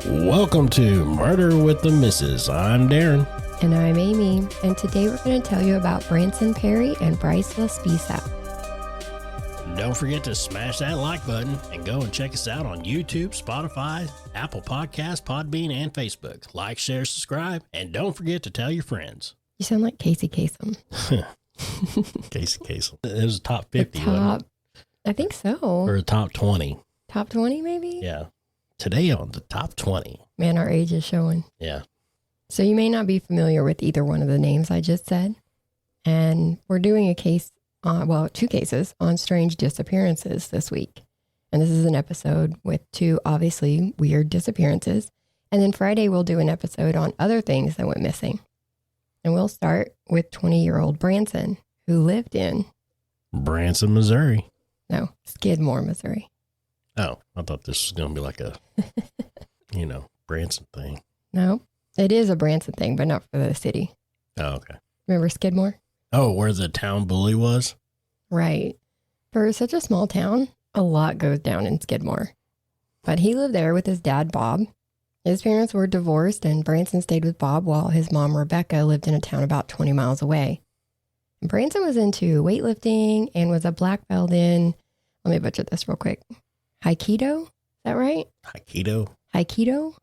Welcome to Murder with the Missus. I'm Darren. And I'm Amy, and today we're going to tell you about Branson Perry and Bryce Laspisa. Don't forget to smash that like button and go and check us out on YouTube, Spotify, Apple Podcasts, Podbean, and Facebook. Like, share, subscribe, and don't forget to tell your friends. You sound like Casey Kasem. Casey Kasem. It was top 50, wasn't it? I think so. Or top 20. Top 20, maybe? Yeah. Today on the top 20. Man, our age is showing. Yeah. So you may not be familiar with either one of the names I just said. And we're doing a case, two cases on strange disappearances this week. And this is an episode with two obviously weird disappearances. And then Friday we'll do an episode on other things that went missing. And we'll start with 20-year-old Branson, who lived in Branson, Missouri. No, Skidmore, Missouri. Oh, I thought this was going to be like a, Branson thing. No, it is a Branson thing, but not for the city. Oh, okay. Remember Skidmore? Oh, where the town bully was? Right. For such a small town, a lot goes down in Skidmore. But he lived there with his dad, Bob. His parents were divorced, and Branson stayed with Bob while his mom, Rebecca, lived in a town about 20 miles away. And Branson was into weightlifting and was a black belt in, let me butcher this real quick, Aikido? Is that right? Aikido?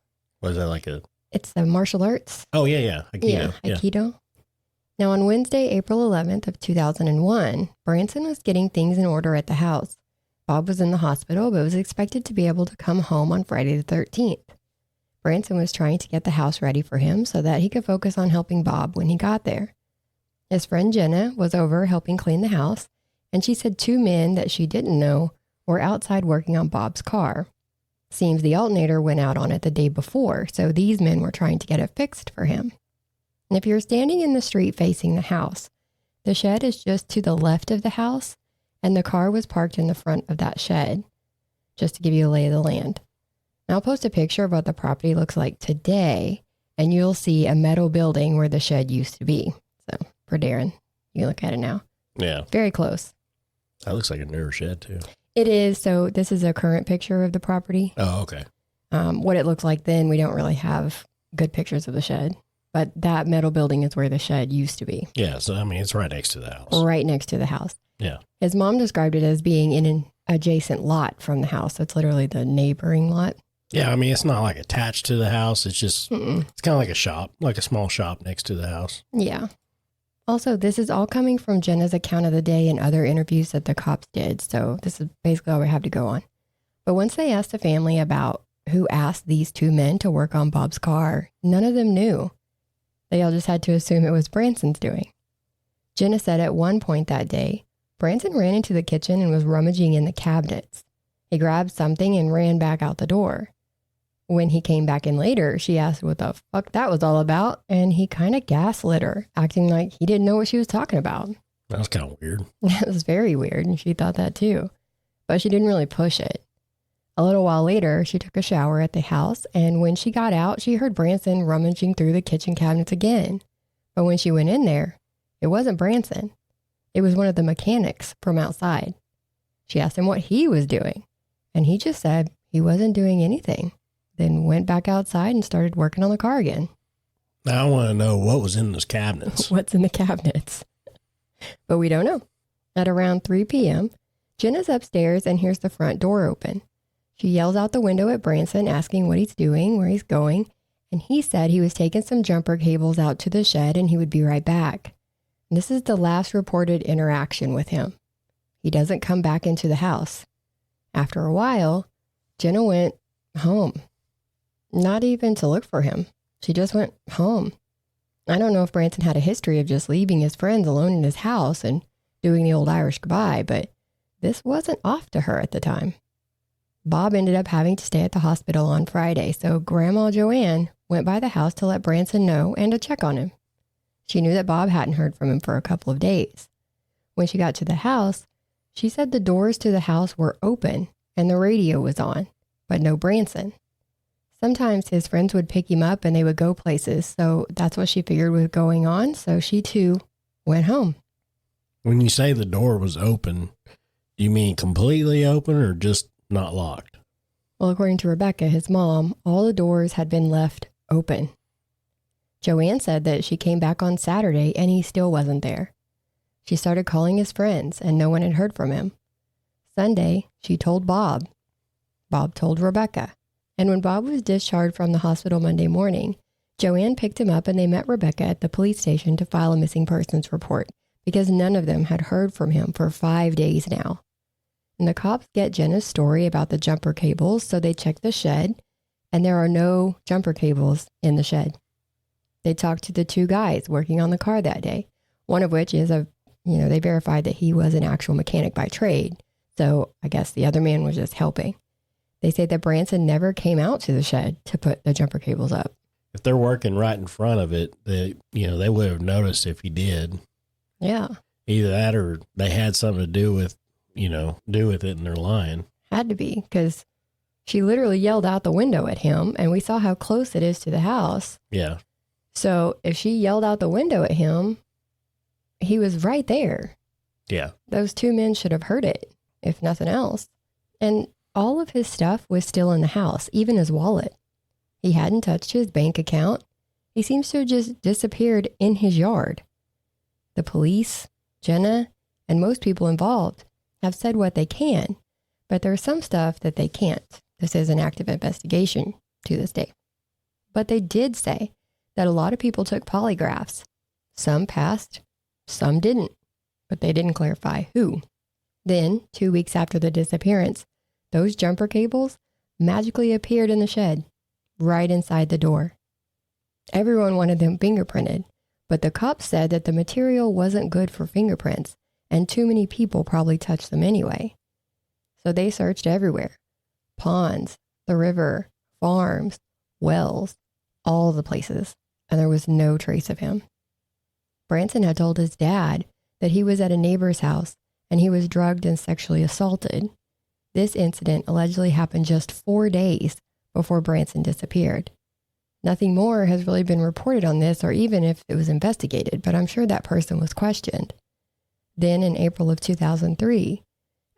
Was that like a... It's the martial arts. Oh, yeah. Aikido. Yeah, Aikido. Yeah. Now, on Wednesday, April 11th of 2001, Branson was getting things in order at the house. Bob was in the hospital, but was expected to be able to come home on Friday the 13th. Branson was trying to get the house ready for him so that he could focus on helping Bob when he got there. His friend Jenna was over helping clean the house, and she said two men that she didn't know were outside working on Bob's car. Seems the alternator went out on it the day before, so these men were trying to get it fixed for him. And if you're standing in the street facing the house, the shed is just to the left of the house, and the car was parked in the front of that shed, just to give you a lay of the land. Now, I'll post a picture of what the property looks like today, and you'll see a metal building where the shed used to be. So, for Darren, you look at it now. Yeah. Very close. That looks like a newer shed, too. It is. So this is a current picture of the property. Oh, okay. What it looked like then, we don't really have good pictures of the shed, but that metal building is where the shed used to be. Yeah. So, it's right next to the house. Right next to the house. Yeah. His mom described it as being in an adjacent lot from the house. So it's literally the neighboring lot. Yeah. It's not like attached to the house. It's just, It's kind of like a shop, like a small shop next to the house. Yeah. Also, this is all coming from Jenna's account of the day and other interviews that the cops did. So this is basically all we have to go on. But once they asked the family about who asked these two men to work on Bob's car, none of them knew. They all just had to assume it was Branson's doing. Jenna said at one point that day, Branson ran into the kitchen and was rummaging in the cabinets. He grabbed something and ran back out the door. When he came back in later, she asked what the fuck that was all about, and he kind of gaslit her, acting like he didn't know what she was talking about. That was kind of weird. That was very weird, and she thought that too. But she didn't really push it. A little while later, she took a shower at the house, and when she got out, she heard Branson rummaging through the kitchen cabinets again. But when she went in there, it wasn't Branson. It was one of the mechanics from outside. She asked him what he was doing, and he just said he wasn't doing anything. Then went back outside and started working on the car again. Now I want to know what was in those cabinets. What's in the cabinets? But we don't know. At around 3 p.m., Jenna's upstairs and hears the front door open. She yells out the window at Branson, asking what he's doing, where he's going, and he said he was taking some jumper cables out to the shed and he would be right back. And this is the last reported interaction with him. He doesn't come back into the house. After a while, Jenna went home. Not even to look for him. She just went home. I don't know if Branson had a history of just leaving his friends alone in his house and doing the old Irish goodbye, but this wasn't off to her at the time. Bob ended up having to stay at the hospital on Friday, so Grandma Joanne went by the house to let Branson know and to check on him. She knew that Bob hadn't heard from him for a couple of days. When she got to the house, she said the doors to the house were open and the radio was on, but no Branson. Sometimes his friends would pick him up and they would go places, so that's what she figured was going on, so she too went home. When you say the door was open, do you mean completely open or just not locked? Well, according to Rebecca, his mom, all the doors had been left open. Joanne said that she came back on Saturday and he still wasn't there. She started calling his friends and no one had heard from him. Sunday, she told Bob. Bob told Rebecca. And when Bob was discharged from the hospital Monday morning, Joanne picked him up and they met Rebecca at the police station to file a missing persons report because none of them had heard from him for 5 days now. And the cops get Jenna's story about the jumper cables, so they check the shed, and there are no jumper cables in the shed. They talked to the 2 guys working on the car that day, one of which is they verified that he was an actual mechanic by trade, so I guess the other man was just helping. They say that Branson never came out to the shed to put the jumper cables up. If they're working right in front of it, they would have noticed if he did. Yeah. Either that or they had something to do with it and they're lying. Had to be, because she literally yelled out the window at him, and we saw how close it is to the house. Yeah. So if she yelled out the window at him, he was right there. Yeah. Those 2 men should have heard it, if nothing else. And all of his stuff was still in the house, even his wallet. He hadn't touched his bank account. He seems to have just disappeared in his yard. The police, Jenna, and most people involved have said what they can, but there's some stuff that they can't. This is an active investigation to this day. But they did say that a lot of people took polygraphs. Some passed, some didn't, but they didn't clarify who. Then, 2 weeks after the disappearance, those jumper cables magically appeared in the shed, right inside the door. Everyone wanted them fingerprinted, but the cops said that the material wasn't good for fingerprints, and too many people probably touched them anyway. So they searched everywhere. Ponds, the river, farms, wells, all the places, and there was no trace of him. Branson had told his dad that he was at a neighbor's house and he was drugged and sexually assaulted. This incident allegedly happened just 4 days before Branson disappeared. Nothing more has really been reported on this or even if it was investigated, but I'm sure that person was questioned. Then in April of 2003,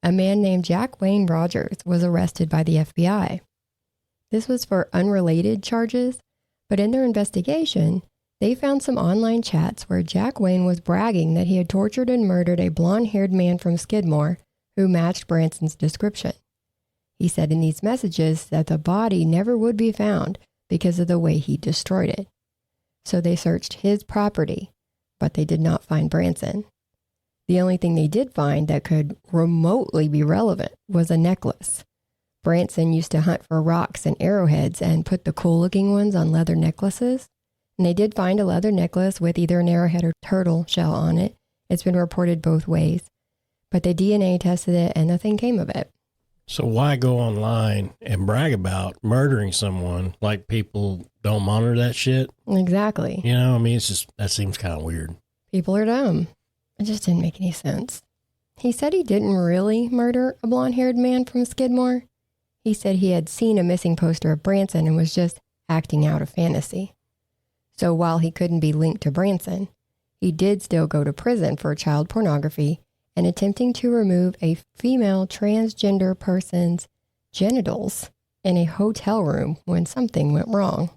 a man named Jack Wayne Rogers was arrested by the FBI. This was for unrelated charges, but in their investigation, they found some online chats where Jack Wayne was bragging that he had tortured and murdered a blonde-haired man from Skidmore who matched Branson's description. He said in these messages that the body never would be found because of the way he destroyed it. So they searched his property, but they did not find Branson. The only thing they did find that could remotely be relevant was a necklace. Branson used to hunt for rocks and arrowheads and put the cool-looking ones on leather necklaces. And they did find a leather necklace with either an arrowhead or turtle shell on it. It's been reported both ways. But they DNA tested it and nothing came of it. So why go online and brag about murdering someone like people don't monitor that shit? Exactly. It's just, that seems kind of weird. People are dumb. It just didn't make any sense. He said he didn't really murder a blonde-haired man from Skidmore. He said he had seen a missing poster of Branson and was just acting out a fantasy. So while he couldn't be linked to Branson, he did still go to prison for child pornography and attempting to remove a female transgender person's genitals in a hotel room when something went wrong.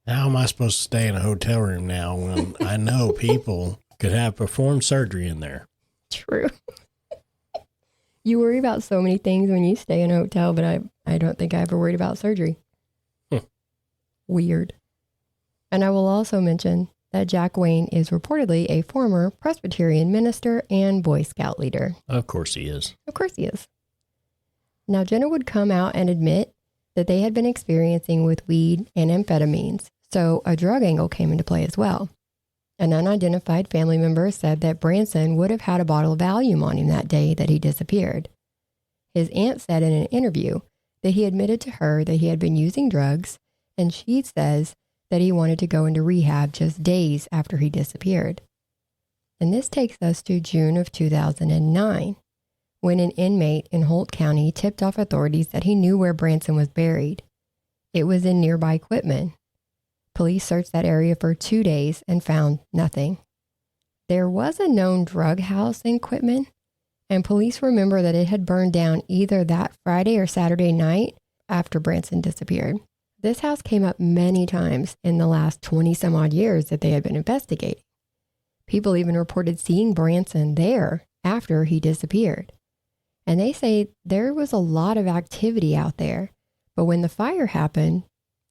How am I supposed to stay in a hotel room now when I know people could have performed surgery in there? True. You worry about so many things when you stay in a hotel, but I don't think I ever worried about surgery. Weird. And I will also mention that Jack Wayne is reportedly a former Presbyterian minister and Boy Scout leader. Of course he is. Of course he is. Now, Jenna would come out and admit that they had been experiencing with weed and amphetamines, so a drug angle came into play as well. An unidentified family member said that Branson would have had a bottle of Valium on him that day that he disappeared. His aunt said in an interview that he admitted to her that he had been using drugs, and she says that he wanted to go into rehab just days after he disappeared. And this takes us to June of 2009, when an inmate in Holt County tipped off authorities that he knew where Branson was buried. It was in nearby Quitman. Police searched that area for 2 days and found nothing. There was a known drug house in Quitman, And police remember that it had burned down either that Friday or Saturday night after Branson disappeared. This house came up many times in the last 20 some odd years that they had been investigating. People even reported seeing Branson there after he disappeared. And they say there was a lot of activity out there, but when the fire happened,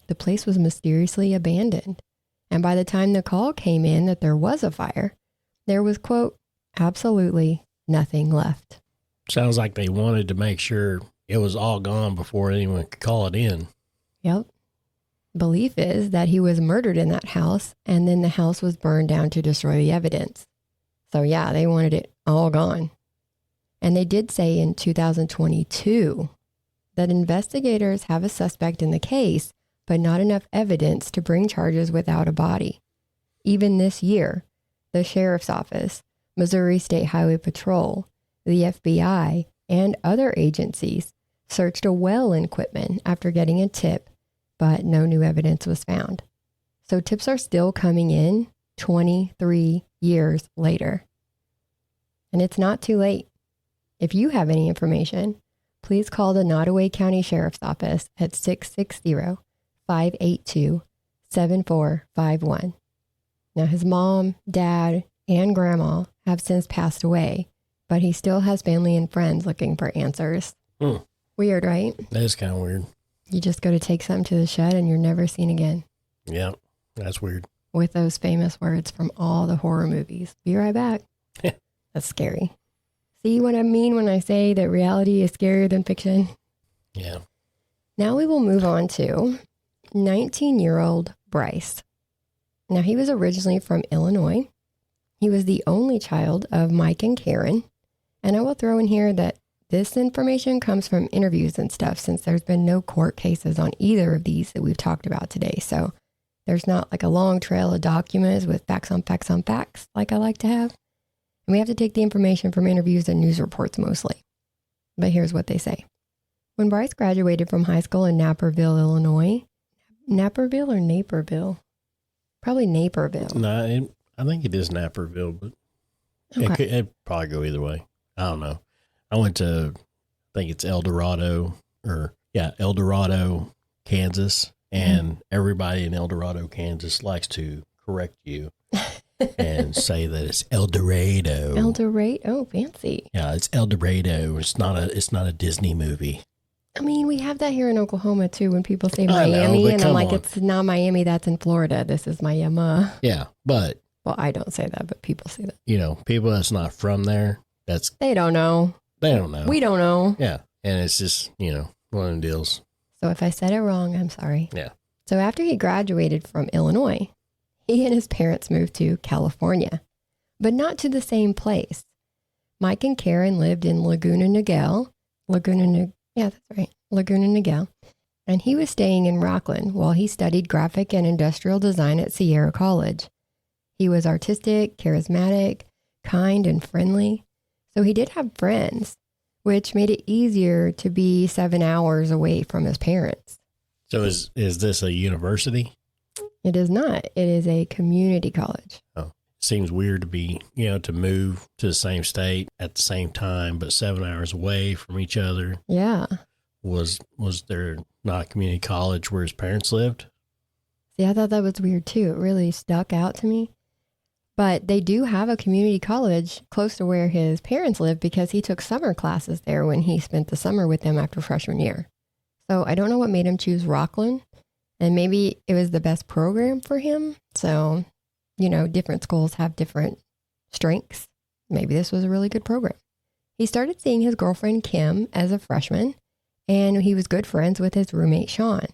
the place was mysteriously abandoned. And by the time the call came in that there was a fire, there was, quote, absolutely nothing left. Sounds like they wanted to make sure it was all gone before anyone could call it in. Yep. Belief is that he was murdered in that house, and then the house was burned down to destroy the evidence. So yeah, they wanted it all gone. And they did say in 2022 that investigators have a suspect in the case, but not enough evidence to bring charges without a body. Even this year, the Sheriff's Office, Missouri State Highway Patrol, the FBI, and other agencies searched a well in Quitman after getting a tip, but no new evidence was found. So tips are still coming in 23 years later. And it's not too late. If you have any information, please call the Nottoway County Sheriff's Office at 660-582-7451. Now, his mom, dad, and grandma have since passed away, but he still has family and friends looking for answers. Weird, right? That is kind of weird. You just go to take something to the shed and you're never seen again. Yeah, that's weird. With those famous words from all the horror movies. Be right back. That's scary. See what I mean when I say that reality is scarier than fiction? Yeah. Now we will move on to 19-year-old Bryce. Now, he was originally from Illinois. He was the only child of Mike and Karen. And I will throw in here that this information comes from interviews and stuff, since there's been no court cases on either of these that we've talked about today. So there's not like a long trail of documents with facts on facts on facts like I like to have. And we have to take the information from interviews and news reports mostly. But here's what they say. When Bryce graduated from high school in Naperville, Illinois, Naperville or Naperville? Probably Naperville. No, I think it is Naperville, but Okay. it'd probably go either way. I don't know. I went to, I think it's El Dorado, Kansas, and everybody in El Dorado, Kansas likes to correct you and say that it's El Dorado. El Dorado? Oh, fancy. Yeah, it's El Dorado. It's not a Disney movie. I mean, we have that here in Oklahoma too when people say I know, Miami, but and I'm come like, on. it's not Miami, that's in Florida. This is Miami. Yeah, but, Well, I don't say that, but people say that. people that's not from there, They don't know. they don't know. We don't know. Yeah, and it's just, one of them deals. So if I said it wrong, I'm sorry. Yeah. So after he graduated from Illinois, he and his parents moved to California, but not to the same place. Mike and Karen lived in Laguna Niguel. Laguna Niguel. And he was staying in Rockland while he studied graphic and industrial design at Sierra College. He was artistic, charismatic, kind, and friendly. So he did have friends, which made it easier to be 7 hours away from his parents. So is this a university? It is not. It is a community college. Oh, seems weird to be, to move to the same state at the same time, but 7 hours away from each other. Yeah. Was there not a community college where his parents lived? See, I thought that was weird too. It really stuck out to me. But they do have a community college close to where his parents live because he took summer classes there when he spent the summer with them after freshman year. So I don't know what made him choose Rockland. And maybe it was the best program for him. So, different schools have different strengths. Maybe this was a really good program. He started seeing his girlfriend Kim as a freshman, and he was good friends with his roommate Sean.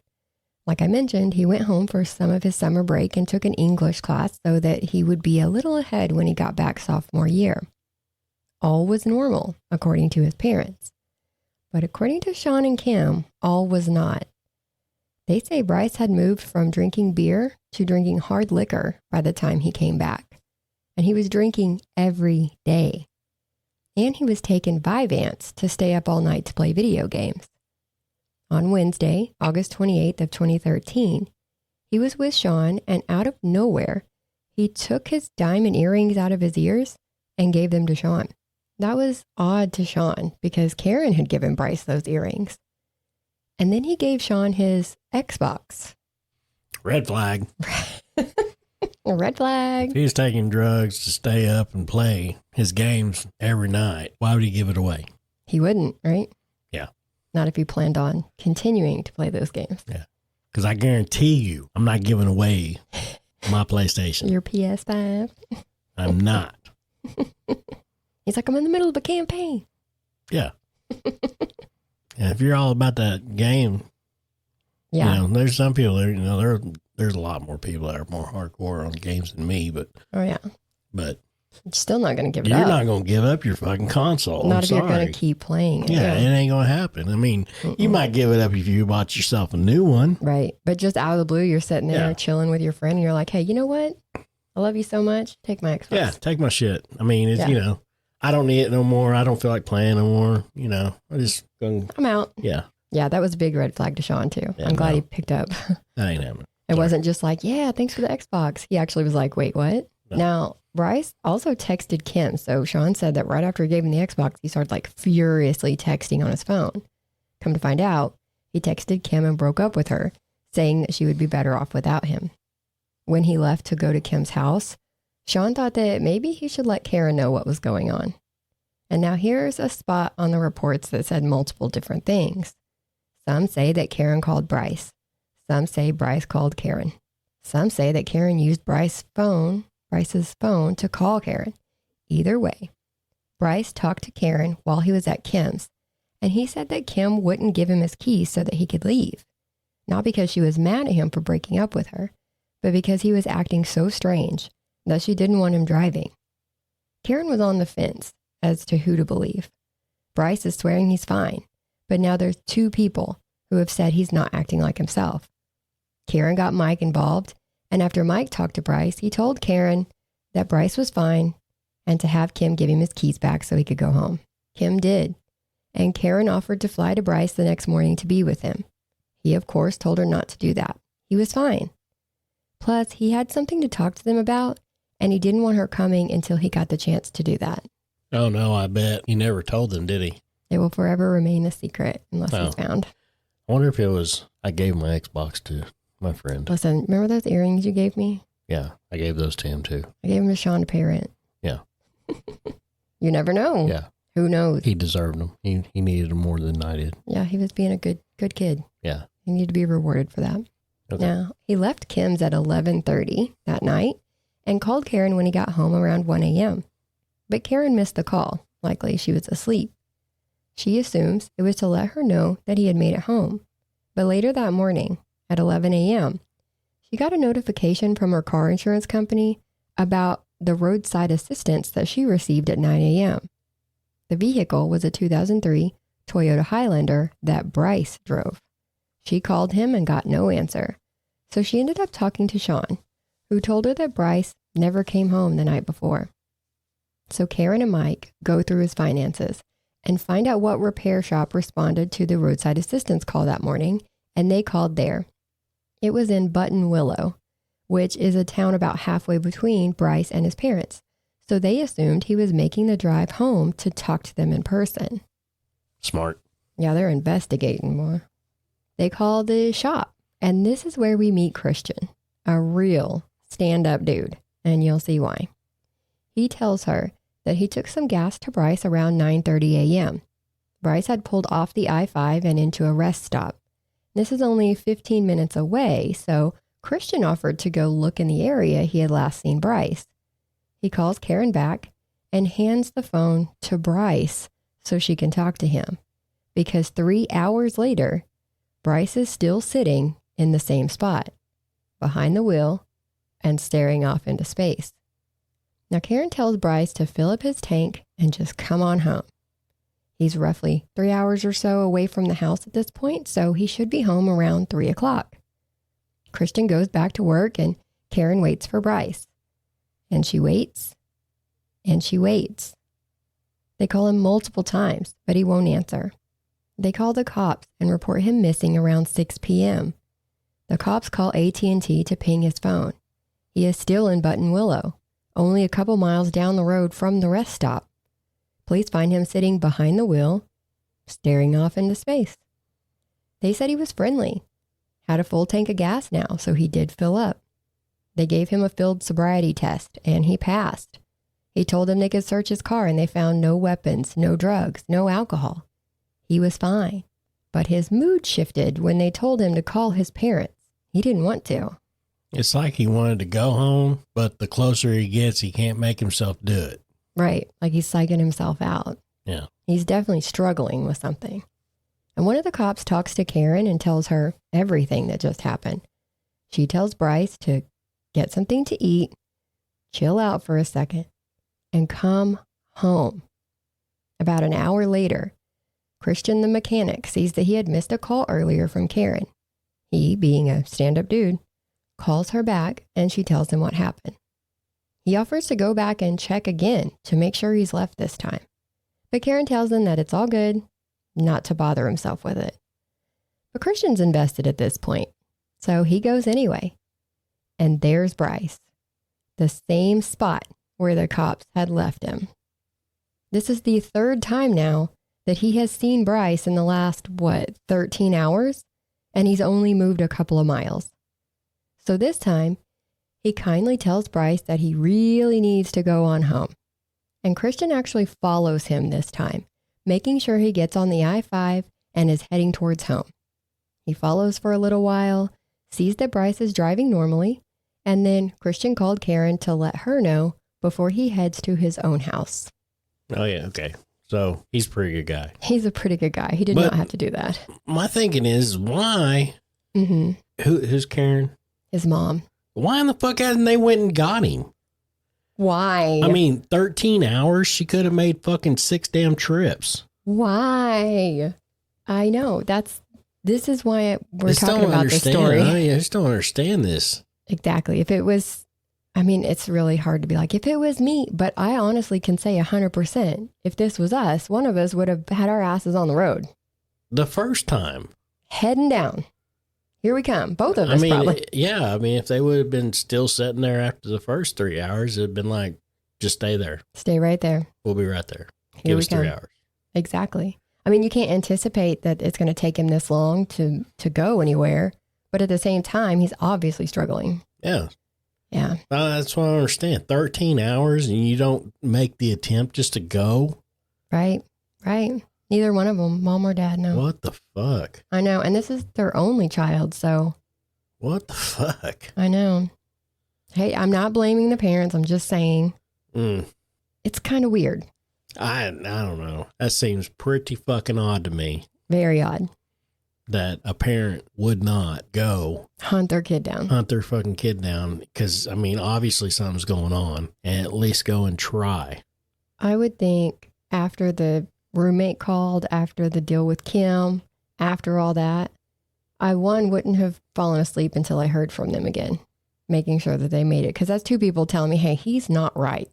Like I mentioned, he went home for some of his summer break and took an English class so that he would be a little ahead when he got back sophomore year. All was normal, according to his parents. But according to Sean and Kim, all was not. They say Bryce had moved from drinking beer to drinking hard liquor by the time he came back. And he was drinking every day. And he was taking Vyvanse to stay up all night to play video games. On Wednesday, August 28th of 2013, he was with Sean, and out of nowhere, he took his diamond earrings out of his ears and gave them to Sean. That was odd to Sean because Karen had given Bryce those earrings. And then he gave Sean his Xbox. Red flag. Red flag. If he's taking drugs to stay up and play his games every night, why would he give it away? He wouldn't, right? Yeah. Not if he planned on continuing to play those games. Yeah. Because I guarantee you, I'm not giving away my PlayStation. Your PS5. I'm not. He's like, I'm in the middle of a campaign. Yeah. And if you're all about that game, yeah, you know, there's some people there, there's a lot more people that are more hardcore on games than me, but you're still not going to give it you're up. not going to give up your fucking console. Not if you're going to keep playing it. Yeah, it ain't going to happen. I mean, you might give it up if you bought yourself a new one. Right. But just out of the blue, you're sitting there chilling with your friend and you're like, hey, you know what? I love you so much. Take my Xbox. Yeah, take my shit. I mean, it's, you know, I don't need it no more. I don't feel like playing no more. You know, I'm out. Yeah. Yeah, that was a big red flag to Sean, too. Yeah, I'm glad he picked up. That ain't happening. It wasn't just like, yeah, thanks for the Xbox. He actually was like, wait, what? No. Now, Bryce also texted Kim. So Sean said that right after he gave him the Xbox, he started like furiously texting on his phone. Come to find out, he texted Kim and broke up with her, saying that she would be better off without him. When he left to go to Kim's house, Sean thought that maybe he should let Karen know what was going on. And now here's a spot on the reports that said multiple different things. Some say that Karen called Bryce. Some say Bryce called Karen. Some say that Karen used Bryce's phone to call Karen. Either way, Bryce talked to Karen while he was at Kim's, and he said that Kim wouldn't give him his keys so that he could leave. Not because she was mad at him for breaking up with her, but because he was acting so strange that she didn't want him driving. Karen was on the fence as to who to believe. Bryce is swearing he's fine, but now there's two people who have said he's not acting like himself. Karen got Mike involved, and after Mike talked to Bryce, he told Karen that Bryce was fine and to have Kim give him his keys back so he could go home. Kim did, and Karen offered to fly to Bryce the next morning to be with him. He, of course, told her not to do that. He was fine. Plus, he had something to talk to them about, and he didn't want her coming until he got the chance to do that. Oh, no, I bet. He never told them, did he? It will forever remain a secret unless he's found. I wonder if it was, I gave my Xbox to my friend. Listen, remember those earrings you gave me? Yeah, I gave those to him too. I gave them to Sean to pay rent. Yeah. You never know. Yeah. Who knows? He deserved them. He needed them more than I did. Yeah, he was being a good kid. Yeah. He needed to be rewarded for that. Okay. Now, he left Kim's at 11:30 that night and called Karen when he got home around 1 a.m. But Karen missed the call. Likely she was asleep. She assumes it was to let her know that he had made it home. But later that morning, at 11 a.m., she got a notification from her car insurance company about the roadside assistance that she received at 9 a.m. The vehicle was a 2003 Toyota Highlander that Bryce drove. She called him and got no answer. So she ended up talking to Sean, who told her that Bryce never came home the night before. So Karen and Mike go through his finances and find out what repair shop responded to the roadside assistance call that morning, and they called there. It was in Button Willow, which is a town about halfway between Bryce and his parents. So they assumed he was making the drive home to talk to them in person. Smart. Yeah, they're investigating more. They call the shop, and this is where we meet Christian, a real stand-up dude, and you'll see why. He tells her that he took some gas to Bryce around 9:30 a.m. Bryce had pulled off the I-5 and into a rest stop. This is only 15 minutes away, so Christian offered to go look in the area he had last seen Bryce. He calls Karen back and hands the phone to Bryce so she can talk to him, because 3 hours later, Bryce is still sitting in the same spot, behind the wheel and staring off into space. Now, Karen tells Bryce to fill up his tank and just come on home. He's roughly 3 hours or so away from the house at this point, so he should be home around 3 o'clock. Christian goes back to work and Karen waits for Bryce. And she waits, and she waits. They call him multiple times, but he won't answer. They call the cops and report him missing around 6 p.m. The cops call AT&T to ping his phone. He is still in Button Willow, only a couple miles down the road from the rest stop. Police find him sitting behind the wheel, staring off into space. They said he was friendly, had a full tank of gas now, so he did fill up. They gave him a field sobriety test, and he passed. He told them they could search his car, and they found no weapons, no drugs, no alcohol. He was fine, but his mood shifted when they told him to call his parents. He didn't want to. It's like he wanted to go home, but the closer he gets, he can't make himself do it. Right, like he's psyching himself out. Yeah. He's definitely struggling with something. And one of the cops talks to Karen and tells her everything that just happened. She tells Bryce to get something to eat, chill out for a second, and come home. About an hour later, Christian the mechanic sees that he had missed a call earlier from Karen. He, being a stand-up dude, calls her back and she tells him what happened. He offers to go back and check again to make sure he's left this time. But Karen tells him that it's all good, not to bother himself with it. But Christian's invested at this point, so he goes anyway. And there's Bryce, the same spot where the cops had left him. This is the third time now that he has seen Bryce in the last, 13 hours? And he's only moved a couple of miles. So this time, he kindly tells Bryce that he really needs to go on home. And Christian actually follows him this time, making sure he gets on the I-5 and is heading towards home. He follows for a little while, sees that Bryce is driving normally, and then Christian called Karen to let her know before he heads to his own house. Oh, yeah. Okay. So he's a pretty good guy. He's a pretty good guy. He did not have to do that. My thinking is, why? Mm-hmm. Who's Karen? His mom. Why in the fuck hasn't they went and got him? Why? I mean, 13 hours, she could have made fucking 6 damn trips. Why? I know. This is why we're talking about this story. I just don't understand this. Exactly. If it was, it's really hard to be like, if it was me, but I honestly can say 100%, if this was us, one of us would have had our asses on the road. The first time. Heading down. Here we come. Both of us probably. Yeah. If they would have been still sitting there after the first 3 hours, it'd been like, just stay there. Stay right there. We'll be right there. Here Give us 3 hours. Exactly. You can't anticipate that it's going to take him this long to go anywhere. But at the same time, he's obviously struggling. Yeah. Yeah. That's what I don't understand. 13 hours and you don't make the attempt just to go? Right. Right. Neither one of them, mom or dad, no. What the fuck? I know. And this is their only child, so. What the fuck? I know. Hey, I'm not blaming the parents. I'm just saying. It's kind of weird. I don't know. That seems pretty fucking odd to me. Very odd. That a parent would not go hunt their kid down. Hunt their fucking kid down. Because, obviously something's going on. And at least go and try. I would think after the roommate called, after the deal with Kim, after all that, I wouldn't have fallen asleep until I heard from them again, making sure that they made it. Because that's 2 people telling me, hey, he's not right.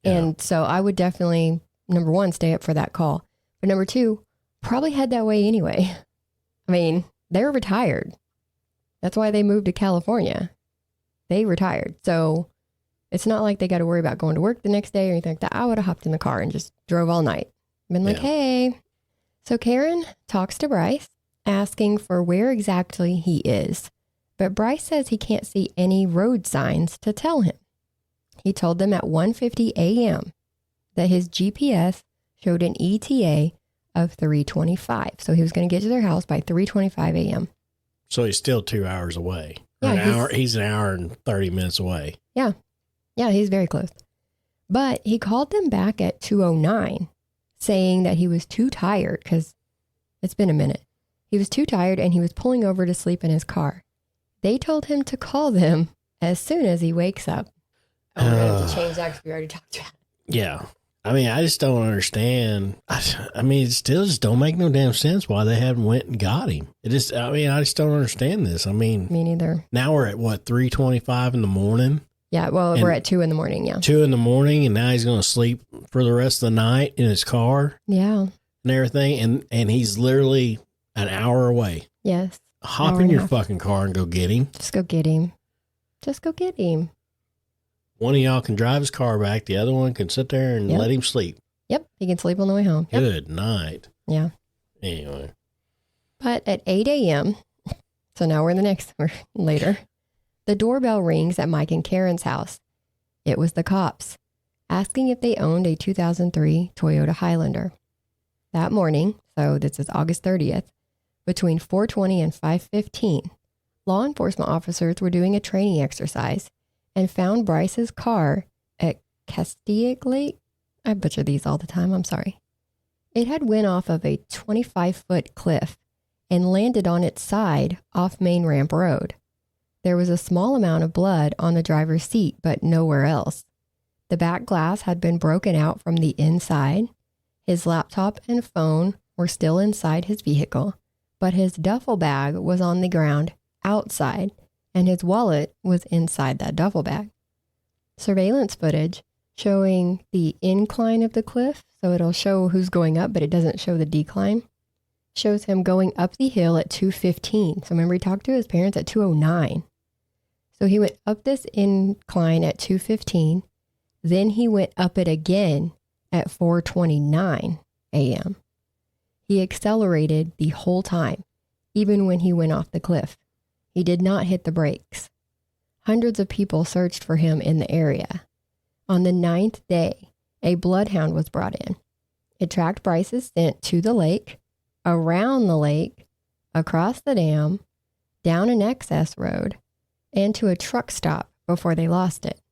Yeah. And so I would definitely, number 1, stay up for that call. But number 2, probably head that way anyway. They were retired. That's why they moved to California. They retired. So it's not like they got to worry about going to work the next day or anything like that. I would have hopped in the car and just drove all night. Been like, hey. So Karen talks to Bryce, asking for where exactly he is. But Bryce says he can't see any road signs to tell him. He told them at 1:50 a.m. that his GPS showed an ETA of 3:25. So he was going to get to their house by 3:25 a.m. So he's still 2 hours away. Yeah, he's an hour and 30 minutes away. Yeah. Yeah, he's very close. But he called them back at 2:09, saying that he was too tired because it's been a minute. He was too tired and he was pulling over to sleep in his car. They told him to call them as soon as he wakes up. Oh, we're going to have to change that because we already talked about it. Yeah. I just don't understand. It still just don't make no damn sense why they haven't went and got him. I just don't understand this. Me neither. Now we're at 3:25 in the morning? Yeah, well, we're at 2 in the morning, yeah. 2 in the morning, and now he's going to sleep for the rest of the night in his car. Yeah. And everything, and he's literally an hour away. Yes. Hop in your fucking car and go get him. Just go get him. Just go get him. One of y'all can drive his car back. The other one can sit there and let him sleep. Yep, he can sleep on the way home. Yep. Good night. Yeah. Anyway. But at 8 a.m., so now we're in the next or later, the doorbell rings at Mike and Karen's house. It was the cops, asking if they owned a 2003 Toyota Highlander. That morning, so this is August 30th, between 4:20 and 5:15, law enforcement officers were doing a training exercise and found Bryce's car at Castaic Lake. I butcher these all the time, I'm sorry. It had went off of a 25-foot cliff and landed on its side off Main Ramp Road. There was a small amount of blood on the driver's seat, but nowhere else. The back glass had been broken out from the inside. His laptop and phone were still inside his vehicle, but his duffel bag was on the ground outside, and his wallet was inside that duffel bag. Surveillance footage showing the incline of the cliff, so it'll show who's going up, but it doesn't show the decline, shows him going up the hill at 2:15. So remember, he talked to his parents at 2:09. So he went up this incline at 2:15. Then he went up it again at 4:29 a.m. He accelerated the whole time, even when he went off the cliff. He did not hit the brakes. Hundreds of people searched for him in the area. On the 9th day, a bloodhound was brought in. It tracked Bryce's scent to the lake, around the lake, across the dam, down an access road, and to a truck stop before they lost it.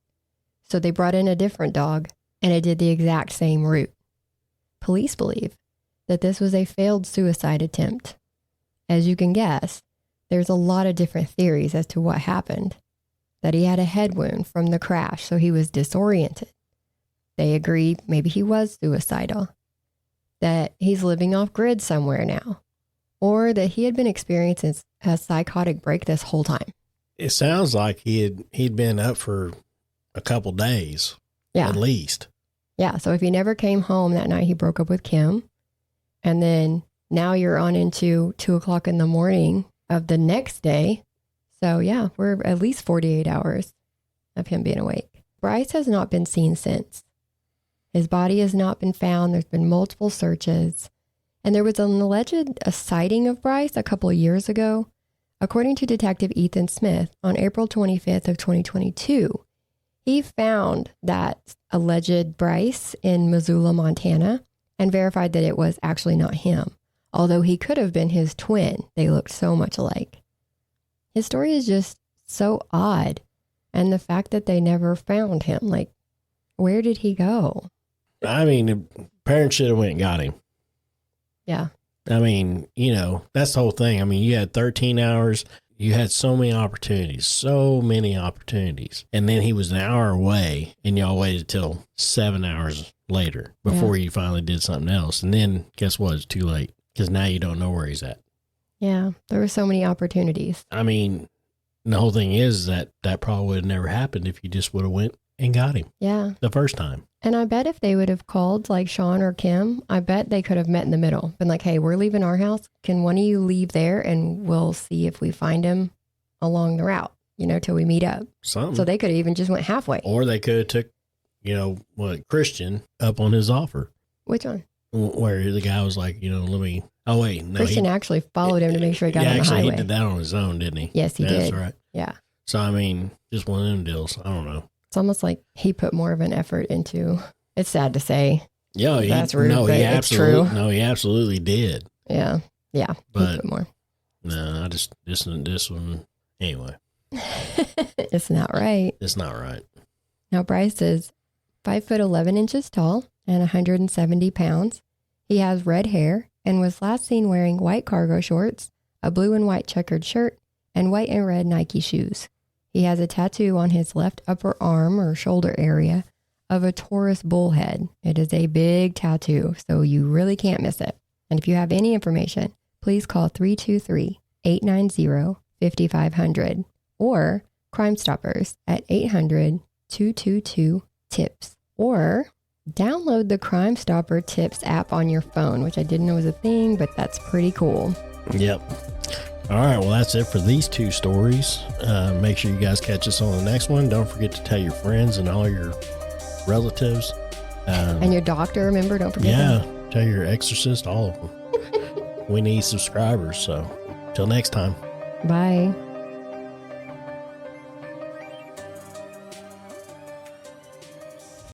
So they brought in a different dog, and it did the exact same route. Police believe that this was a failed suicide attempt. As you can guess, there's a lot of different theories as to what happened. That he had a head wound from the crash, so he was disoriented. They agree maybe he was suicidal. That he's living off grid somewhere now. Or that he had been experiencing a psychotic break this whole time. It sounds like he'd been up for a couple days, at least. Yeah, so if he never came home that night, he broke up with Kim. And then now you're on into 2 o'clock in the morning of the next day. So yeah, we're at least 48 hours of him being awake. Bryce has not been seen since. His body has not been found. There's been multiple searches. And there was an alleged sighting of Bryce a couple of years ago. According to Detective Ethan Smith, on April 25th of 2022, he found that alleged Bryce in Missoula, Montana, and verified that it was actually not him, although he could have been his twin. They looked so much alike. His story is just so odd. And the fact that they never found him, like, where did he go? I mean, the parents should have went and got him. Yeah. I mean, that's the whole thing. I mean, you had 13 hours. You had so many opportunities. And then he was an hour away, and y'all waited till 7 hours later before you finally did something else. And then guess what? It's too late because now you don't know where he's at. Yeah, there were so many opportunities. I mean, the whole thing is that probably would have never happened if you just would have went and got him. Yeah. The first time. And I bet if they would have called like Sean or Kim, I bet they could have met in the middle. Been like, hey, we're leaving our house. Can one of you leave there and we'll see if we find him along the route, till we meet up. Something. So they could have even just went halfway. Or they could have took, Christian up on his offer. Which one? Where the guy was like, let me... Oh, wait. No, Christian actually followed him to make sure he got on the highway. He did that on his own, didn't he? Yes, he did. That's right. Yeah. So, I mean, just one of them deals. I don't know. It's almost like he put more of an effort into... It's sad to say. Yeah, that's rude, but it's true. No, he absolutely did. Yeah. Yeah. But he put more. No, I just... This one... Anyway. It's not right. It's not right. Now, Bryce is 5'11" tall and 170 pounds. He has red hair and was last seen wearing white cargo shorts, a blue and white checkered shirt, and white and red Nike shoes. He has a tattoo on his left upper arm or shoulder area of a Taurus bullhead. It is a big tattoo, so you really can't miss it. And if you have any information, please call 323-890-5500 or Crime Stoppers at 800-222-TIPS or download the Crime Stopper Tips app on your phone, which I didn't know was a thing, but that's pretty cool. Yep. All right. Well, that's it for these two stories. Make sure you guys catch us on the next one. Don't forget to tell your friends and all your relatives. And your doctor, remember, don't forget that. Yeah, tell your exorcist, all of them. We need subscribers, so till next time. Bye.